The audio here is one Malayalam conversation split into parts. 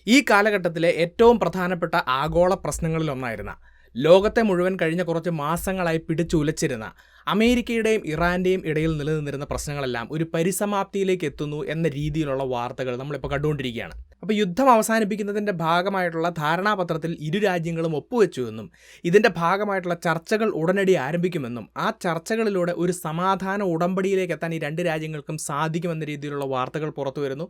ഈ കാലഘട്ടത്തിലെ ഏറ്റവും പ്രധാനപ്പെട്ട ആഗോള പ്രശ്നങ്ങളിലൊന്നായിരുന്ന, ലോകത്തെ മുഴുവൻ കഴിഞ്ഞ കുറച്ച് മാസങ്ങളായി പിടിച്ചുലച്ചിരുന്ന അമേരിക്കയുടെയും ഇറാൻ്റെയും ഇടയിൽ നിലനിന്നിരുന്ന പ്രശ്നങ്ങളെല്ലാം ഒരു പരിസമാപ്തിയിലേക്ക് എത്തുന്നു എന്ന രീതിയിലുള്ള വാർത്തകൾ നമ്മളിപ്പോൾ കണ്ടുകൊണ്ടിരിക്കുകയാണ്. അപ്പോൾ യുദ്ധം അവസാനിപ്പിക്കുന്നതിൻ്റെ ഭാഗമായിട്ടുള്ള ധാരണാപത്രത്തിൽ ഇരു രാജ്യങ്ങളും ഒപ്പുവെച്ചുവെന്നും ഇതിൻ്റെ ഭാഗമായിട്ടുള്ള ചർച്ചകൾ ഉടനടി ആരംഭിക്കുമെന്നും ആ ചർച്ചകളിലൂടെ ഒരു സമാധാന ഉടമ്പടിയിലേക്ക് എത്താൻ ഈ രണ്ട് രാജ്യങ്ങൾക്കും സാധിക്കുമെന്ന രീതിയിലുള്ള വാർത്തകൾ പുറത്തു വരുന്നു.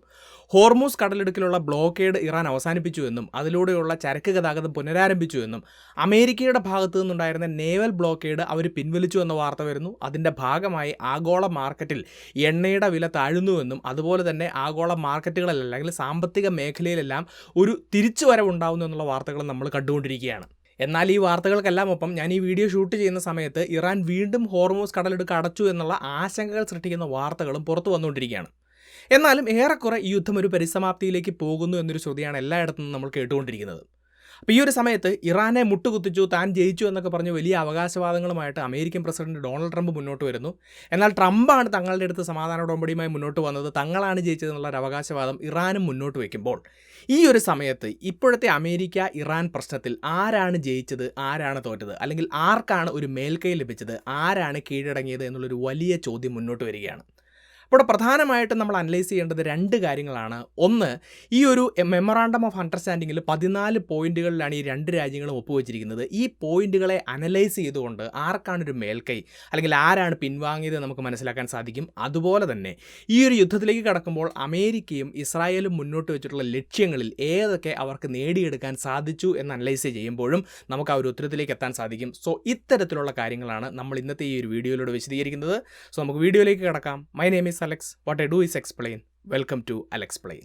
ഹോർമൂസ് കടലിടുക്കിലുള്ള ബ്ലോക്കേഡ് ഇറാൻ അവസാനിപ്പിച്ചുവെന്നും അതിലൂടെയുള്ള ചരക്ക് ഗതാഗതം പുനരാരംഭിച്ചുവെന്നും അമേരിക്കയുടെ ഭാഗത്തു നിന്നുണ്ടായിരുന്ന നേവൽ ബ്ലോക്കേഡ് അവർ പിൻവലിച്ചു എന്ന വാർത്ത വരുന്നു. അതിൻ്റെ ഭാഗമായി ആഗോള മാർക്കറ്റിൽ എണ്ണയുടെ വില താഴുന്നുവെന്നും അതുപോലെ തന്നെ ആഗോള മാർക്കറ്റുകളിൽ അല്ലെങ്കിൽ സാമ്പത്തിക മേഖലയിലെല്ലാം ഒരു തിരിച്ചുവരവുണ്ടാകുന്നു എന്നുള്ള വാർത്തകൾ നമ്മൾ കണ്ടുകൊണ്ടിരിക്കുകയാണ്. എന്നാൽ ഈ വാർത്തകൾക്കെല്ലാം ഒപ്പം ഞാൻ ഈ വീഡിയോ ഷൂട്ട് ചെയ്യുന്ന സമയത്ത് ഇറാൻ വീണ്ടും ഹോർമൂസ് കടലിടുക്ക് അടച്ചു എന്നുള്ള ആശങ്കകൾ സൃഷ്ടിക്കുന്ന വാർത്തകളും പുറത്തു വന്നുകൊണ്ടിരിക്കുകയാണ്. എന്നാലും ഏറെക്കുറെ ഈ യുദ്ധം ഒരു പരിസമാപ്തിയിലേക്ക് പോകുന്നു എന്നൊരു ശ്രുതിയാണ് എല്ലായിടത്തും നമ്മൾ കേട്ടുകൊണ്ടിരിക്കുന്നത്. അപ്പോൾ ഈ ഒരു സമയത്ത് ഇറാനെ മുട്ടുകുത്തിച്ചു, താൻ ജയിച്ചു എന്നൊക്കെ പറഞ്ഞ് വലിയ അവകാശവാദങ്ങളുമായിട്ട് അമേരിക്കൻ പ്രസിഡന്റ് ഡൊണാൾഡ് ട്രംപ് മുന്നോട്ട് വരുന്നു. എന്നാൽ ട്രംപാണ് തങ്ങളുടെ അടുത്ത് സമാധാന ഉടമ്പടിയുമായി മുന്നോട്ട് വന്നത്, തങ്ങളാണ് ജയിച്ചതെന്നുള്ള ഒരു അവകാശവാദം ഇറാനും മുന്നോട്ട് വയ്ക്കുമ്പോൾ ഈ ഒരു സമയത്ത് ഇപ്പോഴത്തെ അമേരിക്ക ഇറാൻ പ്രശ്നത്തിൽ ആരാണ് ജയിച്ചത്, ആരാണ് തോറ്റത്, അല്ലെങ്കിൽ ആർക്കാണ് ഒരു മേൽക്കൈ ലഭിച്ചത്, ആരാണ് കീഴടങ്ങിയത് എന്നുള്ളൊരു വലിയ ചോദ്യം മുന്നോട്ട് വരികയാണ്. ഇവിടെ പ്രധാനമായിട്ടും നമ്മൾ അനലൈസ് ചെയ്യേണ്ടത് രണ്ട് കാര്യങ്ങളാണ്. ഒന്ന്, ഈ ഒരു മെമ്മറാണ്ടം ഓഫ് അണ്ടർസ്റ്റാൻഡിങ്ങിൽ 14 പോയിന്റുകളിലാണ് ഈ രണ്ട് രാജ്യങ്ങളും ഒപ്പുവെച്ചിരിക്കുന്നത്. ഈ പോയിന്റുകളെ അനലൈസ് ചെയ്തുകൊണ്ട് ആർക്കാണൊരു മേൽക്കൈ അല്ലെങ്കിൽ ആരാണ് പിൻവാങ്ങിയത് നമുക്ക് മനസ്സിലാക്കാൻ സാധിക്കും. അതുപോലെ തന്നെ ഈ ഒരു യുദ്ധത്തിലേക്ക് കടക്കുമ്പോൾ അമേരിക്കയും ഇസ്രായേലും മുന്നോട്ട് വെച്ചിട്ടുള്ള ലക്ഷ്യങ്ങളിൽ ഏതൊക്കെ അവർക്ക് നേടിയെടുക്കാൻ സാധിച്ചു എന്ന് അനലൈസ് ചെയ്യുമ്പോഴും നമുക്ക് ആ ഒരു ഉത്തരത്തിലേക്ക് എത്താൻ സാധിക്കും. സോ ഇത്തരത്തിലുള്ള കാര്യങ്ങളാണ് നമ്മൾ ഇന്നത്തെ ഈ ഒരു വീഡിയോയിലൂടെ വിശദീകരിക്കുന്നത്. സോ നമുക്ക് വീഡിയോയിലേക്ക് കടക്കാം. My name is Alex. What I do is explain. Welcome to Alexplain.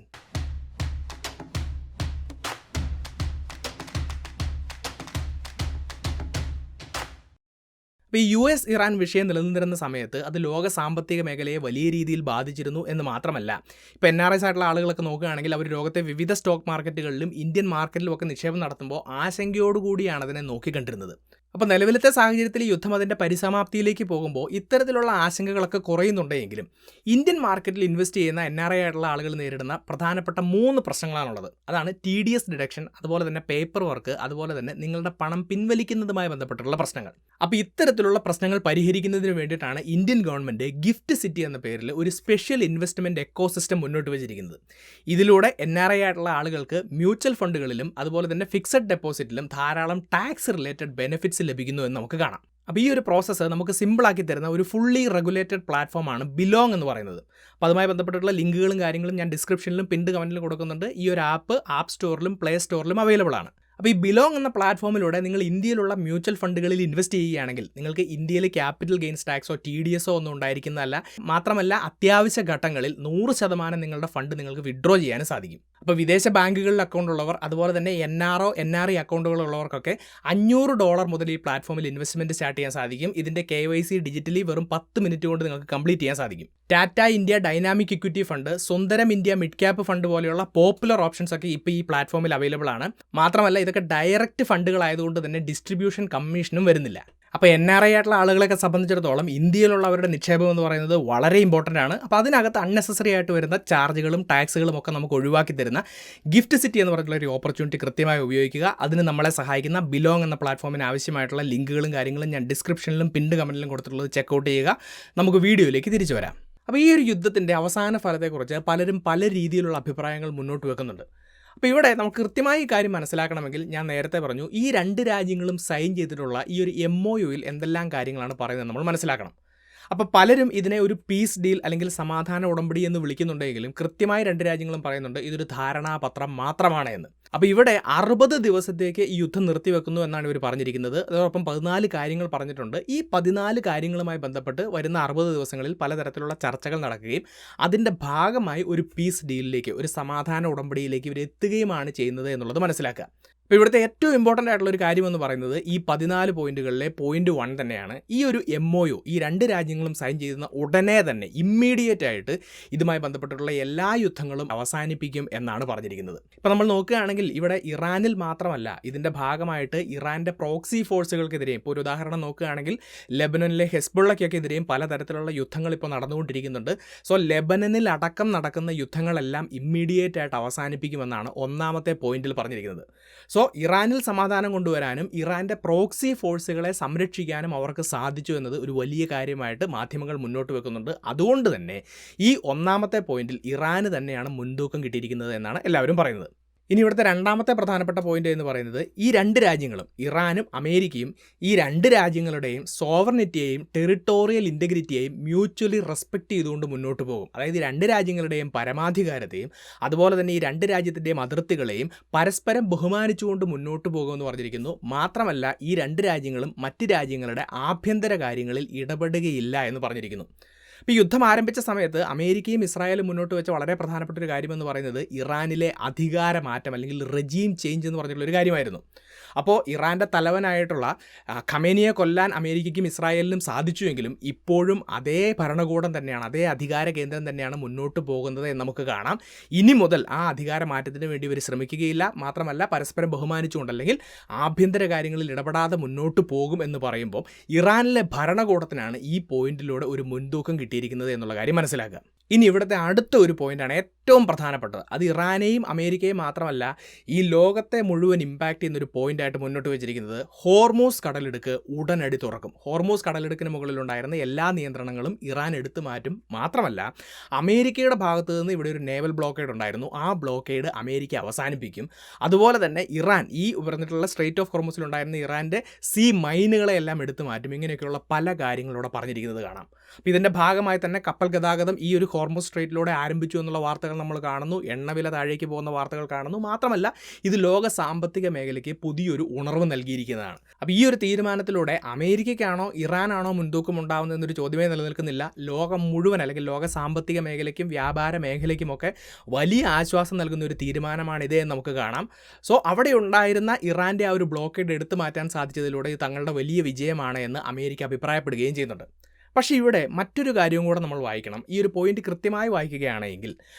ഇപ്പോൾ ഈ US ഇറാൻ വിഷയം നിലനിന്നിരുന്ന സമയത്ത് അത് ലോക സാമ്പത്തിക മേഖലയെ വലിയ രീതിയിൽ ബാധിച്ചിരുന്നു എന്ന് മാത്രമല്ല, ഇപ്പോൾ NRIs ആയിട്ടുള്ള ആളുകളൊക്കെ നോക്കുകയാണെങ്കിൽ അവർ ലോകത്തെ വിവിധ സ്റ്റോക്ക് മാർക്കറ്റുകളിലും ഇന്ത്യൻ മാർക്കറ്റിലും ഒക്കെ നിക്ഷേപം നടത്തുമ്പോൾ ആശങ്കയോടുകൂടിയാണ് അതിനെ നോക്കിക്കണ്ടിരുന്നത്. അപ്പോൾ നിലവിലത്തെ സാഹചര്യത്തിൽ യുദ്ധം അതിൻ്റെ പരിസമാപ്തിയിലേക്ക് പോകുമ്പോൾ ഇത്തരത്തിലുള്ള ആശങ്കകളൊക്കെ കുറയുന്നുണ്ടെങ്കിലും ഇന്ത്യൻ മാർക്കറ്റിൽ ഇൻവെസ്റ്റ് ചെയ്യുന്ന NRI ആയിട്ടുള്ള ആളുകൾ നേരിടുന്ന പ്രധാനപ്പെട്ട 3 പ്രശ്നങ്ങളാണുള്ളത്. അതാണ് TDS ഡിഡക്ഷൻ, അതുപോലെ തന്നെ പേപ്പർ വർക്ക്, അതുപോലെ തന്നെ നിങ്ങളുടെ പണം പിൻവലിക്കുന്നതുമായി ബന്ധപ്പെട്ടുള്ള പ്രശ്നങ്ങൾ. അപ്പോൾ ഇത്തരത്തിലുള്ള പ്രശ്നങ്ങൾ പരിഹരിക്കുന്നതിന് വേണ്ടിയിട്ടാണ് ഇന്ത്യൻ ഗവൺമെൻറ് ഗിഫ്റ്റ് സിറ്റി എന്ന പേരിൽ ഒരു സ്പെഷ്യൽ ഇൻവെസ്റ്റ്മെൻറ്റ് എക്കോസിസ്റ്റം മുന്നോട്ട് വെച്ചിരിക്കുന്നത്. ഇതിലൂടെ NRI ആയിട്ടുള്ള ആളുകൾക്ക് മ്യൂച്വൽ ഫണ്ടുകളിലും അതുപോലെ തന്നെ ഫിക്സഡ് ഡെപ്പോസിറ്റിലും ധാരാളം ടാക്സ് റിലേറ്റഡ് ബെനിഫിറ്റ്സ് ലഭിക്കുന്നു എന്ന് നമുക്ക് കാണാം. അപ്പോൾ ഈ ഒരു പ്രോസസ്സ് നമുക്ക് സിമ്പിളാക്കി തരുന്ന ഒരു ഫുള്ളി റെഗുലേറ്റഡ് പ്ലാറ്റ്ഫോമാണ് ബിലോങ് എന്ന് പറയുന്നത്. അപ്പോൾ അതുമായി ബന്ധപ്പെട്ടുള്ള ലിങ്കുകളും കാര്യങ്ങളും ഞാൻ ഡിസ്ക്രിപ്ഷനിലും പിൻഡ് കമൻറ്റിലും കൊടുക്കുന്നുണ്ട്. ഈ ഒരു ആപ്പ് സ്റ്റോറിലും പ്ലേ സ്റ്റോറിലും അവൈലബിൾ ആണ്. അപ്പോൾ ഈ ബിലോങ് എന്ന പ്ലാറ്റ്ഫോമിലൂടെ നിങ്ങൾ ഇന്ത്യയിലുള്ള മ്യൂച്വൽ ഫണ്ടുകളിൽ ഇൻവെസ്റ്റ് ചെയ്യുകയാണെങ്കിൽ നിങ്ങൾക്ക് ഇന്ത്യയിൽ ക്യാപിറ്റൽ ഗെയിൻസ് ടാക്സോ TDS ഒന്നും ഉണ്ടായിരിക്കുന്നതല്ല. മാത്രമല്ല അത്യാവശ്യ ഘട്ടങ്ങളിൽ 100% നിങ്ങളുടെ ഫണ്ട് നിങ്ങൾക്ക് വിഡ്രോ ചെയ്യാനും സാധിക്കും. അപ്പോൾ വിദേശ ബാങ്കുകളിൽ അക്കൗണ്ട് ഉള്ളവർ, അതുപോലെ തന്നെ NRO NRI അക്കൗണ്ടുകളുള്ളവർക്കൊക്കെ $500 മുതൽ ഈ പ്ലാറ്റ്ഫോമിൽ ഇൻവെസ്റ്റ്മെൻറ്റ് സ്റ്റാർട്ട് ചെയ്യാൻ സാധിക്കും. ഇതിൻ്റെ KYC ഡിജിറ്റലി വെറും 10 മിനിറ്റ് കൊണ്ട് നിങ്ങൾക്ക് കംപ്ലീറ്റ് ചെയ്യാൻ സാധിക്കും. Tata India dynamic equity fund, Sundaram India mid cap fund പോലെയുള്ള പോപ്പുലർ ഓപ്ഷൻസ് ഒക്കെ ഇപ്പോൾ ഈ പ്ലാറ്റ്ഫോമിൽ അവൈലബിൾ ആണ്. മാത്രമല്ല ഇതൊക്കെ ഡയറക്റ്റ് ഫണ്ടുകളായതുകൊണ്ട് തന്നെ ഡിസ്ട്രിബ്യൂഷൻ കമ്മീഷനും വരുന്നില്ല. അപ്പോൾ NRI ആയിട്ടുള്ള ആളുകളെയൊക്കെ സംബന്ധിച്ചിടത്തോളം ഇന്ത്യയിലുള്ള അവരുടെ നിക്ഷേപം എന്ന് പറയുന്നത് വളരെ ഇമ്പോർട്ടൻ്റ് ആണ്. അപ്പോൾ അതിനകത്ത് അൺനെസസറി ആയിട്ട് വരുന്ന ചാർജുകളും ടാക്സുകളും ഒക്കെ നമുക്ക് ഒഴിവാക്കി തരുന്ന ഗിഫ്റ്റ് സിറ്റി എന്ന് പറഞ്ഞിട്ടുള്ള ഒരു ഓപ്പർച്യൂണിറ്റി കൃത്യമായി ഉപയോഗിക്കുക. അതിന് നമ്മളെ സഹായിക്കുന്ന ബിലോങ് എന്ന പ്ലാറ്റ്ഫോമിന് ആവശ്യമായിട്ടുള്ള ലിങ്കുകളും കാര്യങ്ങളും ഞാൻ ഡിസ്ക്രിപ്ഷനിലും പിൻഡ് കമൻറ്റിലും കൊടുത്തിട്ടുള്ളത് ചെക്കൗട്ട് ചെയ്യുക. നമുക്ക് വീഡിയോയിലേക്ക് തിരിച്ചു വരാം. അപ്പോൾ ഈ ഒരു യുദ്ധത്തിൻ്റെ അവസാന ഫലത്തെക്കുറിച്ച് പലരും പല രീതിയിലുള്ള അഭിപ്രായങ്ങൾ മുന്നോട്ട് വെക്കുന്നുണ്ട്. അപ്പോൾ ഇവിടെ നമുക്ക് കൃത്യമായി ഈ കാര്യം മനസ്സിലാക്കണമെങ്കിൽ ഞാൻ നേരത്തെ പറഞ്ഞു, ഈ രണ്ട് രാജ്യങ്ങളും സൈൻ ചെയ്തിട്ടുള്ള ഈ ഒരു MOUയിൽ എന്തെല്ലാം കാര്യങ്ങളാണ് പറയുന്നത് നമ്മൾ മനസ്സിലാക്കണം. അപ്പോൾ പലരും ഇതിനെ ഒരു പീസ് ഡീൽ അല്ലെങ്കിൽ സമാധാന ഉടമ്പടി എന്ന് വിളിക്കുന്നുണ്ടെങ്കിലും കൃത്യമായി രണ്ട് രാജ്യങ്ങളും പറയുന്നുണ്ട് ഇതൊരു ധാരണാപത്രം മാത്രമാണ് എന്ന്. അപ്പോൾ ഇവിടെ 60 ദിവസത്തേക്ക് ഈ യുദ്ധം നിർത്തിവെക്കുന്നു എന്നാണ് ഇവർ പറഞ്ഞിരിക്കുന്നത്. അതോടൊപ്പം 14 കാര്യങ്ങൾ പറഞ്ഞിട്ടുണ്ട്. ഈ 14 കാര്യങ്ങളുമായി ബന്ധപ്പെട്ട് വരുന്ന 60 ദിവസങ്ങളിൽ പലതരത്തിലുള്ള ചർച്ചകൾ നടക്കുകയും അതിൻ്റെ ഭാഗമായി ഒരു പീസ് ഡീലിലേക്ക്, ഒരു സമാധാന ഉടമ്പടിയിലേക്ക് ഇവർ എത്തുകയുമാണ് ചെയ്യുന്നത് എന്നുള്ളത് മനസ്സിലാക്കുക. അപ്പോൾ ഇവിടുത്തെ ഏറ്റവും ഇമ്പോർട്ടൻ്റ് ആയിട്ടുള്ള ഒരു കാര്യം എന്ന് പറയുന്നത് ഈ 14 പോയിന്റുകളിലെ പോയിന്റ് 1 തന്നെയാണ്. ഈ ഒരു MOU ഈ 2 രാജ്യങ്ങളും സൈൻ ചെയ്യുന്ന ഉടനെ തന്നെ ഇമ്മീഡിയറ്റ് ആയിട്ട് ഇതുമായി ബന്ധപ്പെട്ടിട്ടുള്ള എല്ലാ യുദ്ധങ്ങളും അവസാനിപ്പിക്കും എന്നാണ് പറഞ്ഞിരിക്കുന്നത്. ഇപ്പോൾ നമ്മൾ നോക്കുകയാണെങ്കിൽ ഇവിടെ ഇറാനിൽ മാത്രമല്ല ഇതിൻ്റെ ഭാഗമായിട്ട് ഇറാൻ്റെ പ്രോക്സി ഫോഴ്സുകൾക്കെതിരെയും, ഇപ്പോൾ ഒരു ഉദാഹരണം നോക്കുകയാണെങ്കിൽ ലെബനനിലെ ഹെസ്ബുള്ളയ്ക്കൊക്കെതിരെയും പലതരത്തിലുള്ള യുദ്ധങ്ങൾ ഇപ്പോൾ നടന്നുകൊണ്ടിരിക്കുന്നുണ്ട്. സോ ലെബനനിൽ അടക്കം നടക്കുന്ന യുദ്ധങ്ങളെല്ലാം ഇമ്മീഡിയറ്റ് ആയിട്ട് അവസാനിപ്പിക്കുമെന്നാണ് ഒന്നാമത്തെ പോയിന്റിൽ പറഞ്ഞിരിക്കുന്നത്. സോ ഇറാനിൽ സമാധാനം കൊണ്ടുവരാനും ഇറാൻ്റെ പ്രോക്സി ഫോഴ്സുകളെ സംരക്ഷിക്കാനും അവർക്ക് സാധിച്ചു എന്നത് ഒരു വലിയ കാര്യമായിട്ട് മാധ്യമങ്ങൾ മുന്നോട്ട് വെക്കുന്നുണ്ട്. അതുകൊണ്ട് തന്നെ ഈ ഒന്നാമത്തെ പോയിന്റിൽ ഇറാന് തന്നെയാണ് മുൻതൂക്കം കിട്ടിയിരിക്കുന്നത് എന്നാണ് എല്ലാവരും പറയുന്നത്. ഇനി ഇവിടുത്തെ രണ്ടാമത്തെ പ്രധാനപ്പെട്ട പോയിന്റ് എന്ന് പറയുന്നത് ഈ 2 രാജ്യങ്ങളും ഇറാനും അമേരിക്കയും ഈ 2 രാജ്യങ്ങളുടെയും സോവറിനിറ്റിയെയും ടെറിട്ടോറിയൽ ഇൻറ്റഗ്രിറ്റിയെയും മ്യൂച്വലി റെസ്പെക്റ്റ് ചെയ്തുകൊണ്ട് മുന്നോട്ട് പോകും. അതായത് ഈ 2 രാജ്യങ്ങളുടെയും പരമാധികാരത്തെയും അതുപോലെ തന്നെ ഈ 2 രാജ്യത്തിൻ്റെയും അതിർത്തികളെയും പരസ്പരം ബഹുമാനിച്ചുകൊണ്ട് മുന്നോട്ട് പോകുമെന്ന് പറഞ്ഞിരിക്കുന്നു. മാത്രമല്ല ഈ 2 രാജ്യങ്ങളും മറ്റ് രാജ്യങ്ങളുടെ ആഭ്യന്തര കാര്യങ്ങളിൽ ഇടപെടുകയില്ല എന്ന് പറഞ്ഞിരിക്കുന്നു. ഇപ്പോൾ ഈ യുദ്ധം ആരംഭിച്ച സമയത്ത് അമേരിക്കയും ഇസ്രായേലും മുന്നോട്ട് വെച്ച വളരെ പ്രധാനപ്പെട്ട ഒരു കാര്യമെന്ന് പറയുന്നത് ഇറാനിലെ അധികാര മാറ്റം അല്ലെങ്കിൽ റെജീം ചേഞ്ച് എന്ന് പറഞ്ഞിട്ടുള്ള ഒരു കാര്യമായിരുന്നു. അപ്പോൾ ഇറാൻ്റെ തലവനായിട്ടുള്ള ഖമേനിയെ കൊല്ലാൻ അമേരിക്കയ്ക്കും ഇസ്രായേലിനും സാധിച്ചുവെങ്കിലും ഇപ്പോഴും അതേ ഭരണകൂടം തന്നെയാണ്, അതേ അധികാര കേന്ദ്രം തന്നെയാണ് മുന്നോട്ട് പോകുന്നത് എന്ന് നമുക്ക് കാണാം. ഇനി മുതൽ ആ അധികാര മാറ്റത്തിന് വേണ്ടി ഇവർ ശ്രമിക്കുകയില്ല. മാത്രമല്ല പരസ്പരം ബഹുമാനിച്ചുകൊണ്ട് അല്ലെങ്കിൽ ആഭ്യന്തര കാര്യങ്ങളിൽ ഇടപെടാതെ മുന്നോട്ട് പോകും എന്ന് പറയുമ്പോൾ ഇറാനിലെ ഭരണകൂടത്തിനാണ് ഈ പോയിന്റിലൂടെ ഒരു മുൻതൂക്കം കിട്ടിയിരിക്കുന്നത് എന്നുള്ള കാര്യം മനസ്സിലാക്കുക. ഇനി ഇവിടുത്തെ അടുത്ത ഒരു പോയിന്റാണ് ഏറ്റവും പ്രധാനപ്പെട്ടത്. അത് ഇറാനെയും അമേരിക്കയും മാത്രമല്ല ഈ ലോകത്തെ മുഴുവൻ ഇമ്പാക്റ്റ് ചെയ്യുന്നൊരു പോയിന്റായിട്ട് മുന്നോട്ട് വെച്ചിരിക്കുന്നത് ഹോർമൂസ് കടലിടുക്ക് ഉടനടി തുറക്കും. ഹോർമൂസ് കടലിടുക്കിന് മുകളിലുണ്ടായിരുന്ന എല്ലാ നിയന്ത്രണങ്ങളും ഇറാൻ എടുത്തു മാറ്റും. മാത്രമല്ല അമേരിക്കയുടെ ഭാഗത്തു നിന്ന് ഇവിടെ ഒരു നേവൽ ബ്ലോക്കേഡ് ഉണ്ടായിരുന്നു, ആ ബ്ലോക്കേഡ് അമേരിക്ക അവസാനിപ്പിക്കും. അതുപോലെ തന്നെ ഇറാൻ ഈ പറഞ്ഞിട്ടുള്ള സ്ട്രെയിറ്റ് ഓഫ് ഹോർമൂസിലുണ്ടായിരുന്ന ഇറാൻ്റെ സീ മൈനുകളെല്ലാം എടുത്തു മാറ്റും. ഇങ്ങനെയൊക്കെയുള്ള പല കാര്യങ്ങളിലൂടെ പറഞ്ഞിരിക്കുന്നത് കാണാം. അപ്പോൾ ഇതിൻ്റെ ഭാഗമായി തന്നെ കപ്പൽ ഗതാഗതം ഈ ഒരു ഹോർമൂസ് സ്ട്രെയിറ്റിലൂടെ ആരംഭിച്ചു എന്നുള്ള വാർത്തകൾ നമ്മൾ കാണുന്നു. എണ്ണവില താഴേക്ക് പോകുന്ന വാർത്തകൾ കാണുന്നു. മാത്രമല്ല ഇത് ലോക സാമ്പത്തിക മേഖലയ്ക്ക് പുതിയൊരു ഉണർവ് നൽകിയിരിക്കുന്നതാണ്. അപ്പോൾ ഈ ഒരു തീരുമാനത്തിലൂടെ അമേരിക്കയ്ക്കാണോ ഇറാനാണോ മുൻതൂക്കം ഉണ്ടാകുന്നതെന്നൊരു ചോദ്യമേ നിലനിൽക്കുന്നില്ല. ലോകം മുഴുവൻ അല്ലെങ്കിൽ ലോക സാമ്പത്തിക മേഖലയ്ക്കും വ്യാപാര മേഖലയ്ക്കുമൊക്കെ വലിയ ആശ്വാസം നൽകുന്ന ഒരു തീരുമാനമാണിത് എന്ന് നമുക്ക് കാണാം. സോ അവിടെ ഉണ്ടായിരുന്ന ഇറാൻ്റെ ആ ഒരു ബ്ലോക്കേഡ് എടുത്തു മാറ്റാൻ സാധിച്ചതിലൂടെ ഇത് തങ്ങളുടെ വലിയ വിജയമാണ് എന്ന് അമേരിക്ക അഭിപ്രായപ്പെടുകയും ചെയ്യുന്നുണ്ട്. പക്ഷേ ഇവിടെ മറ്റൊരു കാര്യവും കൂടെ നമ്മൾ വായിക്കണം. ഈ ഒരു പോയിന്റ് കൃത്യമായി വായിക്കുകയാണെങ്കിൽ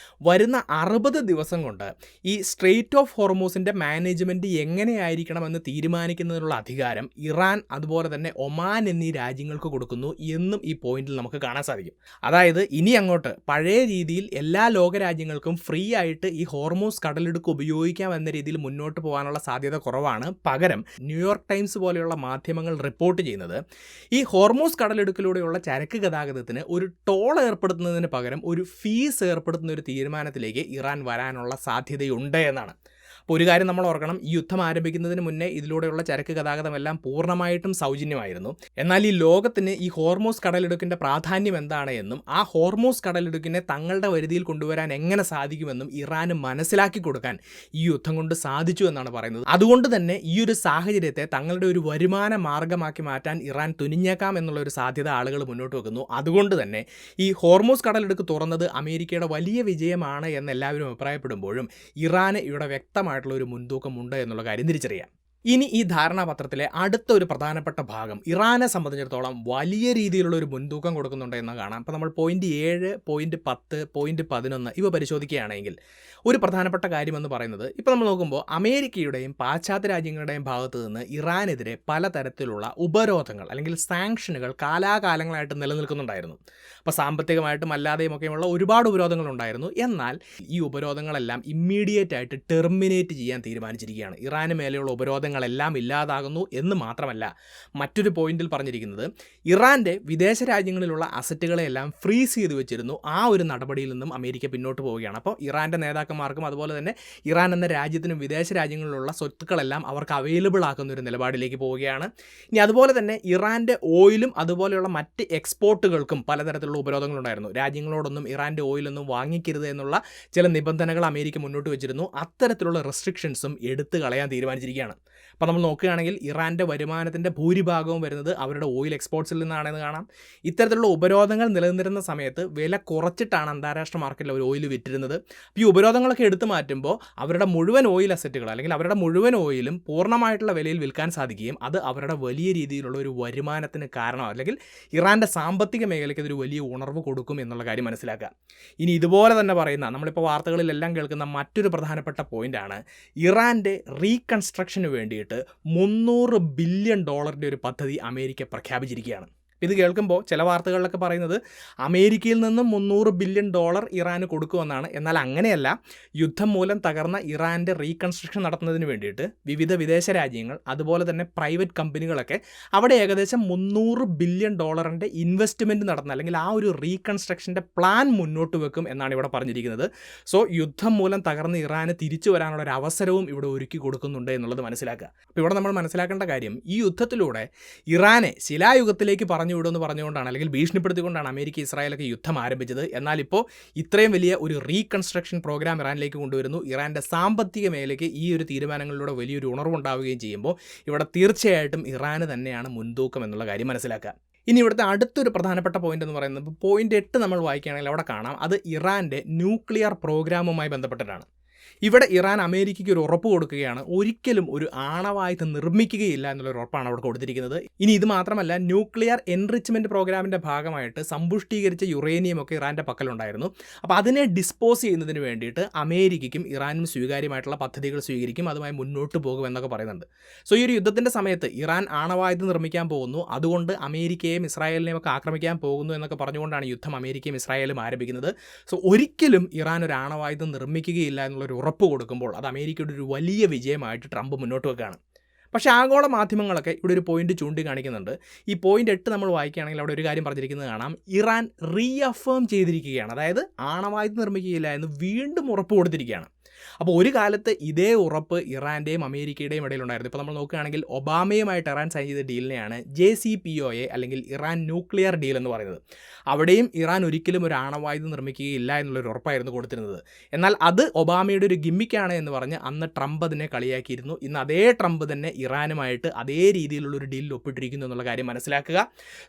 വരുന്ന 60 ദിവസം കൊണ്ട് ഈ സ്ട്രെയിറ്റ് ഓഫ് ഹോർമൂസിൻ്റെ മാനേജ്മെൻറ്റ് എങ്ങനെയായിരിക്കണമെന്ന് തീരുമാനിക്കുന്നതിനുള്ള അധികാരം ഇറാൻ അതുപോലെ തന്നെ ഒമാൻ എന്നീ രാജ്യങ്ങൾക്ക് കൊടുക്കുന്നു എന്നും ഈ പോയിന്റിൽ നമുക്ക് കാണാൻ സാധിക്കും. അതായത് ഇനി അങ്ങോട്ട് പഴയ രീതിയിൽ എല്ലാ ലോകരാജ്യങ്ങൾക്കും ഫ്രീ ആയിട്ട് ഈ ഹോർമൂസ് കടലിടുക്ക് ഉപയോഗിക്കാം എന്ന രീതിയിൽ മുന്നോട്ട് പോകാനുള്ള സാധ്യത കുറവാണ്. പകരം ന്യൂയോർക്ക് ടൈംസ് പോലെയുള്ള മാധ്യമങ്ങൾ റിപ്പോർട്ട് ചെയ്യുന്നത് ഈ ഹോർമൂസ് കടലിടുക്കിലൂടെയുള്ള ചരക്ക് ഗതാഗതത്തിന് ഒരു ടോൾ ഏർപ്പെടുത്തുന്നതിന് പകരം ഒരു ഫീസ് ഏർപ്പെടുത്തുന്ന ഒരു തീരുമാനത്തിലേക്ക് ഇറാൻ വരാനുള്ള സാധ്യതയുണ്ട് എന്നാണ്. അപ്പോൾ ഒരു കാര്യം നമ്മൾ ഓർക്കണം, ഈ യുദ്ധം ആരംഭിക്കുന്നതിന് മുന്നേ ഇതിലൂടെയുള്ള ചരക്ക് ഗതാഗതമെല്ലാം പൂർണ്ണമായിട്ടും സൗജന്യമായിരുന്നു. എന്നാൽ ഈ ലോകത്തിന് ഈ ഹോർമൂസ് കടലിടുക്കിൻ്റെ പ്രാധാന്യം എന്താണ് എന്നും ആ ഹോർമൂസ് കടലിടുക്കിനെ തങ്ങളുടെ വരുതിയിൽ കൊണ്ടുവരാൻ എങ്ങനെ സാധിക്കുമെന്നും ഇറാന് മനസ്സിലാക്കി കൊടുക്കാൻ ഈ യുദ്ധം കൊണ്ട് സാധിച്ചു എന്നാണ് പറയുന്നത്. അതുകൊണ്ട് തന്നെ ഈ ഒരു സാഹചര്യത്തെ തങ്ങളുടെ ഒരു വരുമാന മാർഗമാക്കി മാറ്റാൻ ഇറാൻ തുനിഞ്ഞേക്കാം എന്നുള്ള ഒരു സാധ്യത ആളുകൾ മുന്നോട്ട് വെക്കുന്നു. അതുകൊണ്ട് തന്നെ ഈ ഹോർമൂസ് കടലിടുക്ക് തുറന്നത് അമേരിക്കയുടെ വലിയ വിജയമാണ് എന്ന് എല്ലാവരും അഭിപ്രായപ്പെടുമ്പോഴും ഇറാന് ഇവിടെ വ്യക്തമായിട്ടുള്ള ഒരു മുൻതൂക്കം ഉണ്ട് എന്നുള്ള കാര്യം തിരിച്ചറിയാം. ഇനി ഈ ധാരണാപത്രത്തിലെ അടുത്ത ഒരു പ്രധാനപ്പെട്ട ഭാഗം ഇറാനെ സംബന്ധിച്ചിടത്തോളം വലിയ രീതിയിലുള്ള ഒരു മുൻതൂക്കം കൊടുക്കുന്നുണ്ട് എന്ന് കാണാം. അപ്പോൾ നമ്മൾ പോയിന്റ് 7, പോയിന്റ് 10, പോയിന്റ് 11 ഇവ പരിശോധിക്കുകയാണെങ്കിൽ ഒരു പ്രധാനപ്പെട്ട കാര്യമെന്ന് പറയുന്നത് ഇപ്പോൾ നമ്മൾ നോക്കുമ്പോൾ അമേരിക്കയുടെയും പാശ്ചാത്യ രാജ്യങ്ങളുടെയും ഭാഗത്തു നിന്ന് ഇറാനെതിരെ പലതരത്തിലുള്ള ഉപരോധങ്ങൾ അല്ലെങ്കിൽ സാങ്ഷനുകൾ കാലാകാലങ്ങളായിട്ട് നിലനിൽക്കുന്നുണ്ടായിരുന്നു. അപ്പോൾ സാമ്പത്തികമായിട്ടും അല്ലാതെയും ഒക്കെയുള്ള ഒരുപാട് ഉപരോധങ്ങളുണ്ടായിരുന്നു. എന്നാൽ ഈ ഉപരോധങ്ങളെല്ലാം ഇമ്മീഡിയറ്റ് ആയിട്ട് ടെർമിനേറ്റ് ചെയ്യാൻ തീരുമാനിച്ചിരിക്കുകയാണ്. ഇറാന് മേലെയുള്ള ഉപരോധങ്ങളെല്ലാം ഇല്ലാതാകുന്നു എന്ന് മാത്രമല്ല, മറ്റൊരു പോയിന്റിൽ പറഞ്ഞിരിക്കുന്നത് ഇറാൻ്റെ വിദേശ രാജ്യങ്ങളിലുള്ള അസറ്റുകളെല്ലാം ഫ്രീസ് ചെയ്ത് വെച്ചിരുന്നു. ആ ഒരു നടപടിയിൽ നിന്നും അമേരിക്ക പിന്നോട്ട് പോവുകയാണ്. അപ്പോൾ ഇറാൻ്റെ നേതാക്കന്മാർക്കും അതുപോലെ തന്നെ ഇറാൻ എന്ന രാജ്യത്തിനും വിദേശ രാജ്യങ്ങളിലുള്ള സ്വത്തുക്കളെല്ലാം അവർക്ക് അവൈലബിൾ ആക്കുന്ന ഒരു നിലപാടിലേക്ക് പോവുകയാണ്. ഇനി അതുപോലെ തന്നെ ഇറാൻ്റെ ഓയിലും അതുപോലെയുള്ള മറ്റ് എക്സ്പോർട്ടുകൾക്കും പലതരത്തിലുള്ള ഉപരോധങ്ങളുണ്ടായിരുന്നു. രാജ്യങ്ങളോടൊന്നും ഇറാൻ്റെ ഓയിലൊന്നും വാങ്ങിക്കരുത് എന്നുള്ള ചില നിബന്ധനകൾ അമേരിക്ക മുന്നോട്ട് വെച്ചിരുന്നു. അത്തരത്തിലുള്ള റെസ്ട്രിക്ഷൻസും എടുത്തു കളയാൻ തീരുമാനിച്ചിരിക്കുകയാണ്. അപ്പോൾ നമ്മൾ നോക്കുകയാണെങ്കിൽ ഇറാൻ്റെ വരുമാനത്തിൻ്റെ ഭൂരിഭാഗവും വരുന്നത് അവരുടെ ഓയിൽ എക്സ്പോർട്സിൽ നിന്നാണെന്ന് കാണാം. ഇത്തരത്തിലുള്ള ഉപരോധങ്ങൾ നിലനിന്നിരുന്ന സമയത്ത് വില കുറച്ചിട്ടാണ് അന്താരാഷ്ട്ര മാർക്കറ്റിൽ അവർ ഓയിൽ വിറ്റിരുന്നത്. അപ്പോൾ ഈ ഉപരോധങ്ങളൊക്കെ എടുത്തു മാറ്റുമ്പോൾ അവരുടെ മുഴുവൻ ഓയിൽ അസറ്റുകൾ അല്ലെങ്കിൽ അവരുടെ മുഴുവൻ ഓയിലും പൂർണ്ണമായിട്ടുള്ള വിലയിൽ വിൽക്കാൻ സാധിക്കുകയും അത് അവരുടെ വലിയ രീതിയിലുള്ള ഒരു വരുമാനത്തിന് കാരണം അല്ലെങ്കിൽ ഇറാൻ്റെ സാമ്പത്തിക മേഖലയ്ക്ക് അതൊരു വലിയ ഉണർവ് കൊടുക്കും എന്നുള്ള കാര്യം മനസ്സിലാക്കുക. ഇനി ഇതുപോലെ തന്നെ പറയുന്ന നമ്മളിപ്പോൾ വാർത്തകളിലെല്ലാം കേൾക്കുന്ന മറ്റൊരു പ്രധാനപ്പെട്ട പോയിൻ്റാണ് ഇറാൻ്റെ റീകൺസ്ട്രക്ഷന് വേണ്ടിയിട്ട് $300 ബില്യൺ ഒരു പദ്ധതി അമേരിക്ക പ്രഖ്യാപിച്ചിരിക്കുകയാണ്. ഇത് കേൾക്കുമ്പോൾ ചില വാർത്തകളിലൊക്കെ പറയുന്നത് അമേരിക്കയിൽ നിന്നും $300 ബില്യൺ ഇറാന് കൊടുക്കുമെന്നാണ്. എന്നാൽ അങ്ങനെയല്ല. യുദ്ധം മൂലം തകർന്ന ഇറാൻ്റെ റീകൺസ്ട്രക്ഷൻ നടത്തുന്നതിന് വേണ്ടിയിട്ട് വിവിധ വിദേശ രാജ്യങ്ങൾ അതുപോലെ തന്നെ പ്രൈവറ്റ് കമ്പനികളൊക്കെ അവിടെ ഏകദേശം $300 ബില്യൺ ഇൻവെസ്റ്റ്മെൻറ്റ് നടത്തുന്ന അല്ലെങ്കിൽ ആ ഒരു റീകൺസ്ട്രക്ഷൻ്റെ പ്ലാൻ മുന്നോട്ട് വെക്കും എന്നാണ് ഇവിടെ പറഞ്ഞിരിക്കുന്നത്. സോ യുദ്ധം മൂലം തകർന്ന ഇറാന് തിരിച്ചു വരാനുള്ള ഒരു അവസരവും ഇവിടെ ഒരുക്കി കൊടുക്കുന്നുണ്ട് എന്നുള്ളത് മനസ്സിലാക്കുക. അപ്പോൾ ഇവിടെ നമ്മൾ മനസ്സിലാക്കേണ്ട കാര്യം ഈ യുദ്ധത്തിലൂടെ ഇറാനെ ശിലായുഗത്തിലേക്ക് വിടുമെന്ന് പറഞ്ഞുകൊണ്ടാണ് അല്ലെങ്കിൽ ഭീഷണിപ്പെടുത്തിക്കൊണ്ടാണ് അമേരിക്ക ഇസ്രായേലൊക്കെ യുദ്ധം ആരംഭിച്ചത്. എന്നാൽ ഇപ്പോൾ ഇത്രയും വലിയ ഒരു റീകൺസ്ട്രക്ഷൻ പ്രോഗ്രാം ഇറാനിലേക്ക് കൊണ്ടുവരുന്നു. ഇറാൻ്റെ സാമ്പത്തിക മേഖലയ്ക്ക് ഈ ഒരു തീരുമാനങ്ങളിലൂടെ വലിയൊരു ഉണർവുണ്ടാവുകയും ചെയ്യുമ്പോൾ ഇവിടെ തീർച്ചയായിട്ടും ഇറാന് തന്നെയാണ് മുൻതൂക്കം എന്നുള്ള കാര്യം മനസ്സിലാക്കുക. ഇനി ഇവിടുത്തെ അടുത്തൊരു പ്രധാനപ്പെട്ട പോയിന്റ് എന്ന് പറയുന്നത് പോയിന്റ് 8 നമ്മൾ വായിക്കുകയാണെങ്കിൽ അവിടെ കാണാം അത് ഇറാൻ്റെ ന്യൂക്ലിയർ പ്രോഗ്രാമുമായി ബന്ധപ്പെട്ടിട്ടാണ്. ഇവിടെ ഇറാൻ അമേരിക്കയ്ക്ക് ഒരു ഉറപ്പ് കൊടുക്കുകയാണ്, ഒരിക്കലും ഒരു ആണവായുധം നിർമ്മിക്കുകയില്ല എന്നുള്ളൊരു ഉറപ്പാണ് അവിടെ കൊടുത്തിരിക്കുന്നത്. ഇനി ഇത് മാത്രമല്ല, ന്യൂക്ലിയർ എൻറിച്ച്മെൻറ്റ് പ്രോഗ്രാമിൻ്റെ ഭാഗമായിട്ട് സമ്പുഷ്ടീകരിച്ച യുറേനിയമൊക്കെ ഇറാൻ്റെ പക്കലുണ്ടായിരുന്നു. അപ്പോൾ അതിനെ ഡിസ്പോസ് ചെയ്യുന്നതിന് വേണ്ടിയിട്ട് അമേരിക്കയ്ക്കും ഇറാനും സ്വീകാര്യമായിട്ടുള്ള പദ്ധതികൾ സ്വീകരിക്കും, അതുമായി മുന്നോട്ട് പോകുമെന്നൊക്കെ പറയുന്നുണ്ട്. സോ ഈ ഒരു യുദ്ധത്തിൻ്റെ സമയത്ത് ഇറാൻ ആണവായുധം നിർമ്മിക്കാൻ പോകുന്നു, അതുകൊണ്ട് അമേരിക്കയെയും ഇസ്രായേലിനെയും ഒക്കെ ആക്രമിക്കാൻ പോകുന്നു എന്നൊക്കെ പറഞ്ഞുകൊണ്ടാണ് യുദ്ധം അമേരിക്കയും ഇസ്രായേലും ആരംഭിക്കുന്നത്. സോ ഒരിക്കലും ഇറാൻ ഒരു ആണവായുധം നിർമ്മിക്കുകയില്ല എന്നുള്ളൊരു ഉറപ്പ് കൊടുക്കുമ്പോൾ അത് അമേരിക്കയുടെ ഒരു വലിയ വിജയമായിട്ട് ട്രംപ് മുന്നോട്ട് വെക്കുകയാണ്. പക്ഷേ ആഗോള മാധ്യമങ്ങളൊക്കെ ഇവിടെ ഒരു പോയിന്റ് ചൂണ്ടിക്കാണിക്കുന്നുണ്ട്. ഈ പോയിന്റ് 8 നമ്മൾ വായിക്കുകയാണെങ്കിൽ അവിടെ ഒരു കാര്യം പറഞ്ഞിരിക്കുന്നത് കാണാം, ഇറാൻ റീഅഫേം ചെയ്തിരിക്കുകയാണ്, അതായത് ആണവായുധം നിർമ്മിക്കുകയില്ല എന്ന് വീണ്ടും ഉറപ്പ് കൊടുത്തിരിക്കുകയാണ്. അപ്പോൾ ഒരു കാലത്ത് ഇതേ ഉറപ്പ് ഇറാൻ്റെയും അമേരിക്കയുടെയും ഇടയിലുണ്ടായിരുന്നു. ഇപ്പോൾ നമ്മൾ നോക്കുകയാണെങ്കിൽ ഒബാമയുമായിട്ട് ഇറാൻ സൈൻ ചെയ്ത ഡീലിനെയാണ് JCPOA അല്ലെങ്കിൽ ഇറാൻ ന്യൂക്ലിയർ ഡീൽ എന്ന് പറയുന്നത്. അവിടെയും ഇറാൻ ഒരിക്കലും ഒരു ആണവായുധം നിർമ്മിക്കുകയില്ല എന്നുള്ളൊരു ഉറപ്പായിരുന്നു കൊടുത്തിരുന്നത്. എന്നാൽ അത് ഒബാമയുടെ ഒരു ഗിമ്മിക്കാണ് എന്ന് പറഞ്ഞ് അന്ന് ട്രംപ് അതിനെ കളിയാക്കിയിരുന്നു. ഇന്ന് അതേ ട്രംപ് തന്നെ ഇറാനുമായിട്ട് അതേ രീതിയിലുള്ളൊരു ഡീലിൽ ഒപ്പിട്ടിരിക്കുന്നു എന്നുള്ള കാര്യം മനസ്സിലാക്കുക.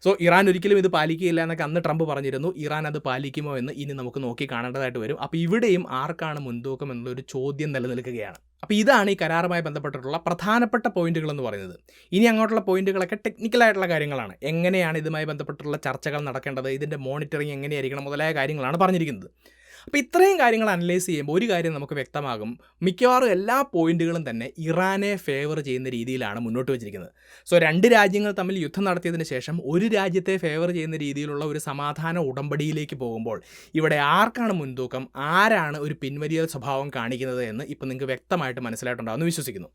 സോ ഇറാൻ ഒരിക്കലും ഇത് പാലിക്കുകയില്ല എന്നൊക്കെ അന്ന് ട്രംപ് പറഞ്ഞിരുന്നു. ഇറാൻ അത് പാലിക്കുമോ എന്ന് ഇനി നമുക്ക് നോക്കി കാണേണ്ടതായിട്ട് വരും. അപ്പോൾ ഇവിടെയും ആർക്കാണ് മുൻതൂക്കം എന്നുള്ളൊരു ചോദ്യം നിലനിൽക്കുകയാണ്. അപ്പോൾ ഇതാണ് ഈ കരാറുമായി ബന്ധപ്പെട്ടിട്ടുള്ള പ്രധാനപ്പെട്ട പോയിന്റുകൾ എന്ന് പറയുന്നത്. ഇനി അങ്ങോട്ടുള്ള പോയിന്റുകളൊക്കെ ടെക്നിക്കലായിട്ടുള്ള കാര്യങ്ങളാണ്. എങ്ങനെയാണ് ഇതുമായി ബന്ധപ്പെട്ടുള്ള ചർച്ചകൾ നടക്കേണ്ടത്, ഇതിൻ്റെ മോണിറ്ററിങ് എങ്ങനെയായിരിക്കണം മുതലായ കാര്യങ്ങളാണ് പറഞ്ഞിരിക്കുന്നത്. അപ്പോൾ ഇത്രയും കാര്യങ്ങൾ അനലൈസ് ചെയ്യുമ്പോൾ ഒരു കാര്യം നമുക്ക് വ്യക്തമാകും, മിക്കവാറും എല്ലാ പോയിന്റുകളും തന്നെ ഇറാനെ ഫേവർ ചെയ്യുന്ന രീതിയിലാണ് മുന്നോട്ട് വെച്ചിരിക്കുന്നത്. സോ രണ്ട് രാജ്യങ്ങൾ തമ്മിൽ യുദ്ധം നടത്തിയതിന് ശേഷം ഒരു രാജ്യത്തെ ഫേവർ ചെയ്യുന്ന രീതിയിലുള്ള ഒരു സമാധാന ഉടമ്പടിയിലേക്ക് പോകുമ്പോൾ ഇവിടെ ആർക്കാണ് മുൻതൂക്കം, ആരാണ് ഒരു പിൻവലിയ സ്വഭാവം കാണിക്കുന്നത് എന്ന് ഇപ്പോൾ നിങ്ങൾക്ക് വ്യക്തമായിട്ട് മനസ്സിലായിട്ടുണ്ടാകുമെന്ന് വിശ്വസിക്കുന്നു.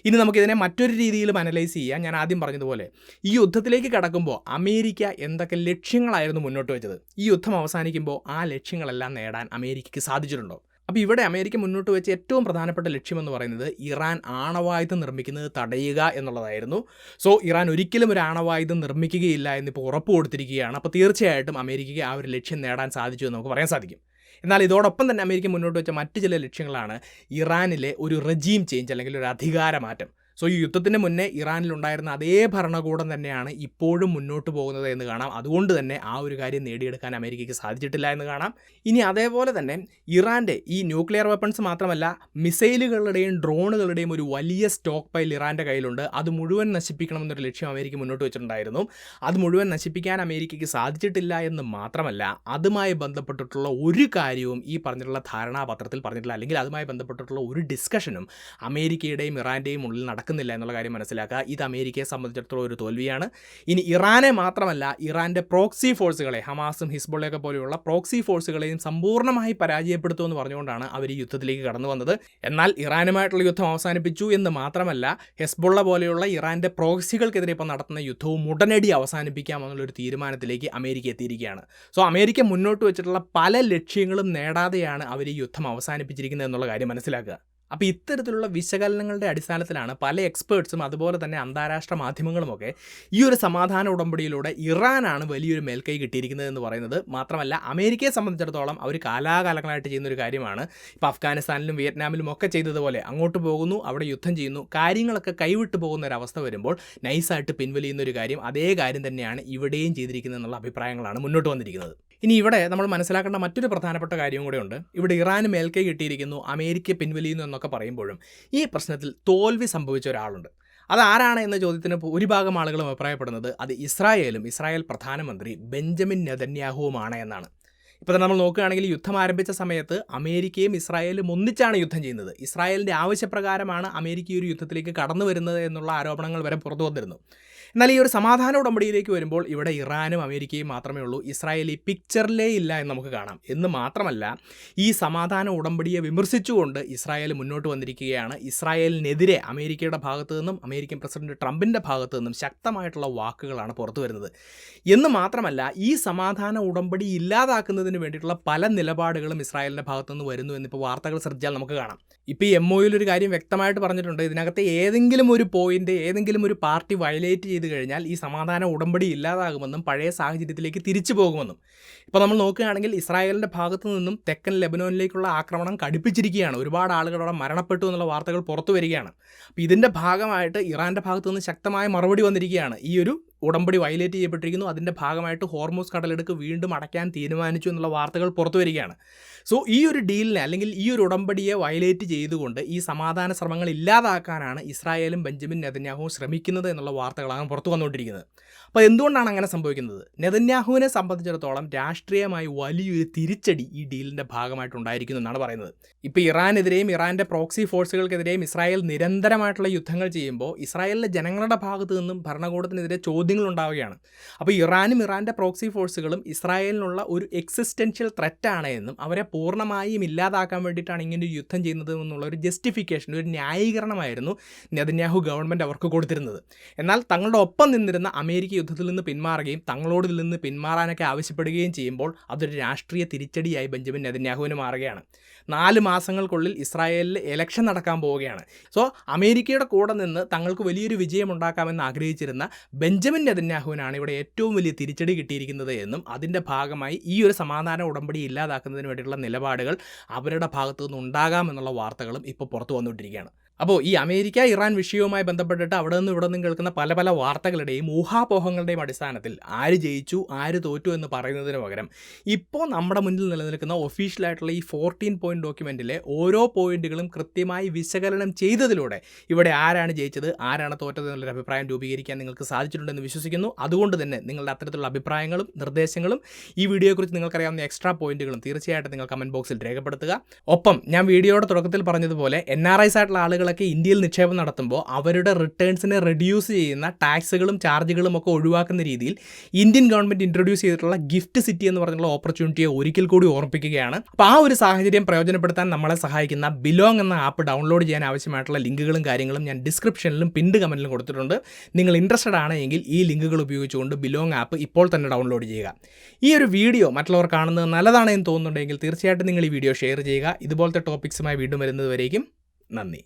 ഇനി നമുക്കിതിനെ മറ്റൊരു രീതിയിലും അനലൈസ് ചെയ്യാം. ഞാൻ ആദ്യം പറഞ്ഞതുപോലെ ഈ യുദ്ധത്തിലേക്ക് കടക്കുമ്പോൾ അമേരിക്ക എന്തൊക്കെ ലക്ഷ്യങ്ങളായിരുന്നു മുന്നോട്ട് വെച്ചത്, ഈ യുദ്ധം അവസാനിക്കുമ്പോൾ ആ ലക്ഷ്യങ്ങളെല്ലാം നേടാൻ അമേരിക്കയ്ക്ക് സാധിച്ചിട്ടുണ്ടോ? അപ്പോൾ ഇവിടെ അമേരിക്ക മുന്നോട്ട് വെച്ച ഏറ്റവും പ്രധാനപ്പെട്ട ലക്ഷ്യമെന്ന് പറയുന്നത് ഇറാൻ ആണവായുധം നിർമ്മിക്കുന്നത് തടയുക എന്നുള്ളതായിരുന്നു. സോ ഇറാൻ ഒരിക്കലും ഒരു ആണവായുധം നിർമ്മിക്കുകയില്ല എന്നിപ്പോൾ ഉറപ്പ് കൊടുത്തിരിക്കുകയാണ്. അപ്പോൾ തീർച്ചയായിട്ടും അമേരിക്കയ്ക്ക് ആ ഒരു ലക്ഷ്യം നേടാൻ സാധിച്ചു എന്ന് നമുക്ക് പറയാൻ സാധിക്കും. എന്നാൽ ഇതോടൊപ്പം തന്നെ അമേരിക്ക മുന്നോട്ട് വെച്ച മറ്റ് ചില ലക്ഷ്യങ്ങളാണ് ഇറാനിലെ ഒരു റെജീം ചേഞ്ച് അല്ലെങ്കിൽ ഒരു അധികാരമാറ്റം. സോ ഈ യുദ്ധത്തിന് മുന്നേ ഇറാനിലുണ്ടായിരുന്ന അതേ ഭരണകൂടം തന്നെയാണ് ഇപ്പോഴും മുന്നോട്ട് പോകുന്നത് എന്ന് കാണാം. അതുകൊണ്ട് തന്നെ ആ ഒരു കാര്യം നേടിയെടുക്കാൻ അമേരിക്കയ്ക്ക് സാധിച്ചിട്ടില്ല എന്ന് കാണാം. ഇനി അതേപോലെ തന്നെ ഇറാൻ്റെ ഈ ന്യൂക്ലിയർ വെപ്പൺസ് മാത്രമല്ല, മിസൈലുകളുടെയും ഡ്രോണുകളുടെയും ഒരു വലിയ സ്റ്റോക്ക് പൈൽ ഇറാൻ്റെ കയ്യിലുണ്ട്. അത് മുഴുവൻ നശിപ്പിക്കണമെന്നൊരു ലക്ഷ്യം അമേരിക്ക മുന്നോട്ട് വെച്ചിട്ടുണ്ടായിരുന്നു. അത് മുഴുവൻ നശിപ്പിക്കാൻ അമേരിക്കയ്ക്ക് സാധിച്ചിട്ടില്ല എന്ന് മാത്രമല്ല, അതുമായി ബന്ധപ്പെട്ടിട്ടുള്ള ഒരു കാര്യവും ഈ പറഞ്ഞിട്ടുള്ള ധാരണാപത്രത്തിൽ പറഞ്ഞിട്ടില്ല, അല്ലെങ്കിൽ അതുമായി ബന്ധപ്പെട്ടിട്ടുള്ള ഒരു ഡിസ്കഷനും അമേരിക്കയുടെയും ഇറാൻ്റെയും ഉള്ളിൽ നടക്കുന്നില്ല എന്നുള്ള കാര്യം മനസ്സിലാക്കുക. ഇത് അമേരിക്കയെ സംബന്ധിച്ചിടത്തോളം ഒരു തോൽവിയാണ്. ഇനി ഇറാനെ മാത്രമല്ല, ഇറാൻ്റെ പ്രോക്സി ഫോഴ്സുകളെ, ഹമാസും ഹിസ്ബുള്ളയൊക്കെ പോലെയുള്ള പ്രോക്സി ഫോഴ്സുകളെയും സമ്പൂർണ്ണമായി പരാജയപ്പെടുത്തുമെന്ന് പറഞ്ഞുകൊണ്ടാണ് അവർ ഈ യുദ്ധത്തിലേക്ക് കടന്നു വന്നത്. എന്നാൽ ഇറാനുമായിട്ടുള്ള യുദ്ധം അവസാനിപ്പിച്ചു എന്ന് മാത്രമല്ല, ഹെസ്ബുള്ള പോലെയുള്ള ഇറാൻ്റെ പ്രോക്സികൾക്കെതിരെ ഇപ്പോൾ നടത്തുന്ന യുദ്ധവും ഉടനടി അവസാനിപ്പിക്കാമെന്നുള്ളൊരു തീരുമാനത്തിലേക്ക് അമേരിക്ക എത്തിയിരിക്കുകയാണ്. സോ അമേരിക്ക മുന്നോട്ട് വെച്ചിട്ടുള്ള പല ലക്ഷ്യങ്ങളും നേടാതെയാണ് അവർ ഈ യുദ്ധം അവസാനിപ്പിച്ചിരിക്കുന്നത് എന്നുള്ള കാര്യം മനസ്സിലാക്കുക. അപ്പോൾ ഇത്തരത്തിലുള്ള വിശകലനങ്ങളുടെ അടിസ്ഥാനത്തിലാണ് പല എക്സ്പേർട്സും അതുപോലെ തന്നെ അന്താരാഷ്ട്ര മാധ്യമങ്ങളുമൊക്കെ ഈ ഒരു സമാധാന ഉടമ്പടിയിലൂടെ ഇറാനാണ് വലിയൊരു മേൽക്കൈ കിട്ടിയിരിക്കുന്നത് എന്ന് പറയുന്നത്. മാത്രമല്ല അമേരിക്കയെ സംബന്ധിച്ചിടത്തോളം അവർ കാലാകാലങ്ങളായിട്ട് ചെയ്യുന്നൊരു കാര്യമാണ്. ഇപ്പോൾ അഫ്ഗാനിസ്ഥാനിലും വിയറ്റ്നാമിലും ഒക്കെ ചെയ്തതുപോലെ അങ്ങോട്ട് പോകുന്നു, അവിടെ യുദ്ധം ചെയ്യുന്നു, കാര്യങ്ങളൊക്കെ കൈവിട്ടു പോകുന്ന ഒരവസ്ഥ വരുമ്പോൾ നൈസായിട്ട് പിൻവലിയുന്ന ഒരു കാര്യം, അതേ കാര്യം തന്നെയാണ് ഇവിടെയും ചെയ്തിരിക്കുന്നത് എന്നുള്ള അഭിപ്രായങ്ങളാണ് മുന്നോട്ട് വന്നിരിക്കുന്നത്. ഇനി ഇവിടെ നമ്മൾ മനസ്സിലാക്കേണ്ട മറ്റൊരു പ്രധാനപ്പെട്ട കാര്യവും കൂടെ ഉണ്ട്. ഇവിടെ ഇറാന് മേൽക്കൈ കിട്ടിയിരിക്കുന്നു, അമേരിക്ക പിൻവലിയുന്നു എന്നൊക്കെ പറയുമ്പോഴും ഈ പ്രശ്നത്തിൽ തോൽവി സംഭവിച്ച ഒരാളുണ്ട്. അതാരാണ് എന്ന ചോദ്യത്തിന് ഭൂരിഭാഗം ആളുകളും അഭിപ്രായപ്പെടുന്നത് അത് ഇസ്രായേൽ പ്രധാനമന്ത്രി ബെഞ്ചമിൻ നെതന്യാഹുവുമാണ് എന്നാണ്. ഇപ്പോൾ നമ്മൾ നോക്കുകയാണെങ്കിൽ യുദ്ധം ആരംഭിച്ച സമയത്ത് അമേരിക്കയും ഇസ്രായേലും ഒന്നിച്ചാണ് യുദ്ധം ചെയ്യുന്നത്. ഇസ്രായേലിൻ്റെ ആവശ്യപ്രകാരമാണ് അമേരിക്ക ഈ ഒരു യുദ്ധത്തിലേക്ക് കടന്നു വരുന്നത് എന്നുള്ള ആരോപണങ്ങൾ വരെ പുറത്തു വന്നിരുന്നു. എന്നാൽ ഈ ഒരു സമാധാന ഉടമ്പടിയിലേക്ക് വരുമ്പോൾ ഇവിടെ ഇറാനും അമേരിക്കയും മാത്രമേ ഉള്ളൂ. ഇസ്രായേൽ ഈ പിക്ചറിലേ ഇല്ല എന്ന് നമുക്ക് കാണാം. എന്ന് മാത്രമല്ല ഈ സമാധാന ഉടമ്പടിയെ വിമർശിച്ചുകൊണ്ട് ഇസ്രായേൽ മുന്നോട്ട് വന്നിരിക്കുകയാണ്. ഇസ്രായേലിനെതിരെ അമേരിക്കയുടെ ഭാഗത്തു നിന്നും അമേരിക്കൻ പ്രസിഡന്റ് ട്രംപിൻ്റെ ഭാഗത്തു നിന്നും ശക്തമായിട്ടുള്ള വാക്കുകളാണ് പുറത്തു വരുന്നത്. എന്ന് മാത്രമല്ല ഈ സമാധാന ഉടമ്പടി ഇല്ലാതാക്കുന്നതിന് വേണ്ടിയിട്ടുള്ള പല നിലപാടുകളും ഇസ്രായേലിൻ്റെ ഭാഗത്തു നിന്ന് വരുന്നു എന്നിപ്പോൾ വാർത്തകൾ ശ്രദ്ധിച്ചാൽ നമുക്ക് കാണാം. ഇപ്പോൾ ഈ MOUയിൽ ഒരു കാര്യം വ്യക്തമായിട്ട് പറഞ്ഞിട്ടുണ്ട്. ഇതിനകത്തെ ഏതെങ്കിലും ഒരു പോയിന്റ് ഏതെങ്കിലും ഒരു പാർട്ടി വയലേറ്റ് ചെയ്ത് കഴിഞ്ഞാൽ ഈ സമാധാന ഉടമ്പടി ഇല്ലാതാകുമെന്നും പഴയ സാഹചര്യത്തിലേക്ക് തിരിച്ചു പോകുമെന്നും. ഇപ്പോൾ നമ്മൾ നോക്കുകയാണെങ്കിൽ ഇസ്രായേലിൻ്റെ ഭാഗത്തു നിന്നും തെക്കൻ ലെബനോനിലേക്കുള്ള ആക്രമണം കടുപ്പിച്ചിരിക്കുകയാണ്. ഒരുപാട് ആളുകൾ അവിടെ മരണപ്പെട്ടു എന്നുള്ള വാർത്തകൾ പുറത്തു വരികയാണ്. അപ്പോൾ ഇതിൻ്റെ ഭാഗമായിട്ട് ഇറാൻ്റെ ഭാഗത്തു നിന്ന് ശക്തമായ മറുപടി വന്നിരിക്കുകയാണ്. ഈ ഒരു ഉടമ്പടി വയലേറ്റ് ചെയ്യപ്പെട്ടിരിക്കുന്നു, അതിൻ്റെ ഭാഗമായിട്ട് ഹോർമൂസ് കടലെടുക്ക് വീണ്ടും അടയ്ക്കാൻ തീരുമാനിച്ചു എന്നുള്ള വാർത്തകൾ പുറത്തു വരികയാണ്. സോ ഈ ഒരു ഡീലിനെ അല്ലെങ്കിൽ ഈ ഒരു ഉടമ്പടിയെ വയലേറ്റ് ചെയ്തുകൊണ്ട് ഈ സമാധാന ശ്രമങ്ങൾ ഇല്ലാതാക്കാനാണ് ഇസ്രായേലും ബെഞ്ചമിൻ നെതന്യാഹുവും ശ്രമിക്കുന്നത് എന്നുള്ള വാർത്തകളാണ് പുറത്തു വന്നുകൊണ്ടിരിക്കുന്നത്. അപ്പോൾ എന്തുകൊണ്ടാണ് അങ്ങനെ സംഭവിക്കുന്നത്? നെതന്യാഹുവിനെ സംബന്ധിച്ചിടത്തോളം രാഷ്ട്രീയമായി വലിയൊരു തിരിച്ചടി ഈ ഡീലിൻ്റെ ഭാഗമായിട്ടുണ്ടായിരിക്കുന്നു എന്നാണ് പറയുന്നത്. ഇപ്പോൾ ഇറാനെതിരെയും ഇറാൻ്റെ പ്രോക്സി ഫോഴ്സുകൾക്കെതിരെയും ഇസ്രായേൽ നിരന്തരമായിട്ടുള്ള യുദ്ധങ്ങൾ ചെയ്യുമ്പോൾ ഇസ്രായേലിലെ ജനങ്ങളുടെ ഭാഗത്തു നിന്നും ഭരണകൂടത്തിനെതിരെ ചോദ്യങ്ങൾ ഉണ്ടാവുകയാണ്. അപ്പോൾ ഇറാനും ഇറാൻ്റെ പ്രോക്സി ഫോഴ്സുകളും ഇസ്രായേലിനുള്ള ഒരു എക്സിസ്റ്റൻഷ്യൽ ത്രെറ്റാണ് എന്നും അവരെ പൂർണ്ണമായും ഇല്ലാതാക്കാൻ വേണ്ടിയിട്ടാണ് ഇങ്ങനെ ഒരു യുദ്ധം ചെയ്യുന്നത് എന്നുള്ള ഒരു ജസ്റ്റിഫിക്കേഷൻ, ഒരു ന്യായീകരണമായിരുന്നു നെതന്യാഹു ഗവൺമെൻറ് അവർക്ക് കൊടുത്തിരുന്നത്. എന്നാൽ തങ്ങളുടെ ഒപ്പം നിന്നിരുന്ന അമേരിക്ക യുദ്ധത്തിൽ നിന്ന് പിന്മാറുകയും തങ്ങളോട് ഇതിൽ നിന്ന് പിന്മാറാനൊക്കെ ആവശ്യപ്പെടുകയും ചെയ്യുമ്പോൾ അതൊരു രാഷ്ട്രീയ തിരിച്ചടിയായി ബെഞ്ചമിൻ നെതന്യാഹുവിന് മാറുകയാണ്. 4 മാസങ്ങൾക്കുള്ളിൽ ഇസ്രായേലിൽ ഇലക്ഷൻ നടക്കാൻ പോവുകയാണ്. സോ അമേരിക്കയുടെ കൂടെ നിന്ന് തങ്ങൾക്ക് വലിയൊരു വിജയമുണ്ടാക്കാമെന്ന് ആഗ്രഹിച്ചിരുന്ന ബെഞ്ചമിൻ നെതന്യാഹുവിനാണ് ഇവിടെ ഏറ്റവും വലിയ തിരിച്ചടി കിട്ടിയിരിക്കുന്നത് എന്നും അതിൻ്റെ ഭാഗമായി ഈ ഒരു സമാധാന ഉടമ്പടി ഇല്ലാതാക്കുന്നതിന് വേണ്ടിയിട്ടുള്ള നിലപാടുകൾ അവരുടെ ഭാഗത്തു നിന്ന് ഉണ്ടാകാമെന്നുള്ള വാർത്തകളും ഇപ്പോൾ പുറത്തു വന്നുകൊണ്ടിരിക്കുകയാണ്. അപ്പോൾ ഈ അമേരിക്ക ഇറാൻ വിഷയവുമായി ബന്ധപ്പെട്ടിട്ട് അവിടെ നിന്നും ഇവിടെ നിന്നും കേൾക്കുന്ന പല പല വാർത്തകളുടെയും ഊഹാപോഹങ്ങളുടെയും അടിസ്ഥാനത്തിൽ ആര് ജയിച്ചു ആര് തോറ്റു എന്ന് പറയുന്നതിന് പകരം ഇപ്പോൾ നമ്മുടെ മുന്നിൽ നിലനിൽക്കുന്ന ഒഫീഷ്യലായിട്ടുള്ള ഈ 14 പോയിന്റ് ഡോക്യുമെൻറ്റിലെ ഓരോ പോയിന്റുകളും കൃത്യമായി വിശകലനം ചെയ്തതിലൂടെ ഇവിടെ ആരാണ് ജയിച്ചത് ആരാണ് തോറ്റത് എന്നുള്ളൊരു അഭിപ്രായം രൂപീകരിക്കാൻ നിങ്ങൾക്ക് സാധിച്ചിട്ടുണ്ടെന്ന് വിശ്വസിക്കുന്നു. അതുകൊണ്ട് തന്നെ നിങ്ങളുടെ അത്തരത്തിലുള്ള അഭിപ്രായങ്ങളും നിർദ്ദേശങ്ങളും ഈ വീഡിയോയെക്കുറിച്ച് നിങ്ങൾക്കറിയാവുന്ന എക്സ്ട്രാ പോയിന്റുകളും തീർച്ചയായിട്ടും നിങ്ങൾ കമൻറ്റ് ബോക്സിൽ രേഖപ്പെടുത്തുക. ഒപ്പം ഞാൻ വീഡിയോയുടെ തുടക്കത്തിൽ പറഞ്ഞതുപോലെ NRIs ആയിട്ടുള്ള ആളുകളൊക്കെ ഇന്ത്യയിൽ നിക്ഷേപം നടത്തുമ്പോൾ അവരുടെ റിട്ടേൺസിനെ റെഡ്യൂസ് ചെയ്യുന്ന ടാക്സുകളും ചാർജുകളും ഒക്കെ ഒഴിവാക്കുന്ന രീതിയിൽ ഇന്ത്യൻ ഗവൺമെൻറ് ഇൻട്രൊഡ്യൂസ് ചെയ്തിട്ടുള്ള ഗിഫ്റ്റ് സിറ്റി എന്ന് പറഞ്ഞുള്ള ഓപ്പർച്യൂണിറ്റിയെ ഒരിക്കൽ കൂടി ഓർമ്മിപ്പിക്കുകയാണ്. അപ്പോൾ ആ ഒരു സാഹചര്യം പ്രയോജനപ്പെടുത്താൻ നമ്മളെ സഹായിക്കുന്ന ബിലോങ് എന്ന ആപ്പ് ഡൗൺലോഡ് ചെയ്യാൻ ആവശ്യമായിട്ടുള്ള ലിങ്കുകളും കാര്യങ്ങളും ഞാൻ ഡിസ്ക്രിപ്ഷനിലും പിൻഡ് കമൻറ്റിലും കൊടുത്തിട്ടുണ്ട്. നിങ്ങൾ ഇൻട്രസ്റ്റഡ് ആണെങ്കിൽ ഈ ലിങ്കുകൾ ഉപയോഗിച്ചുകൊണ്ട് ബിലോങ് ആപ്പ് ഇപ്പോൾ തന്നെ ഡൗൺലോഡ് ചെയ്യുക. ഈ ഒരു വീഡിയോ മറ്റുള്ളവർ കാണുന്നത് നല്ലതാണെന്ന് തോന്നുന്നുണ്ടെങ്കിൽ തീർച്ചയായിട്ടും നിങ്ങൾ ഈ വീഡിയോ ഷെയർ ചെയ്യുക. ഇതുപോലത്തെ ടോപ്പിക്സുമായി വീണ്ടും വരുന്നതുവരേക്കും നന്ദി.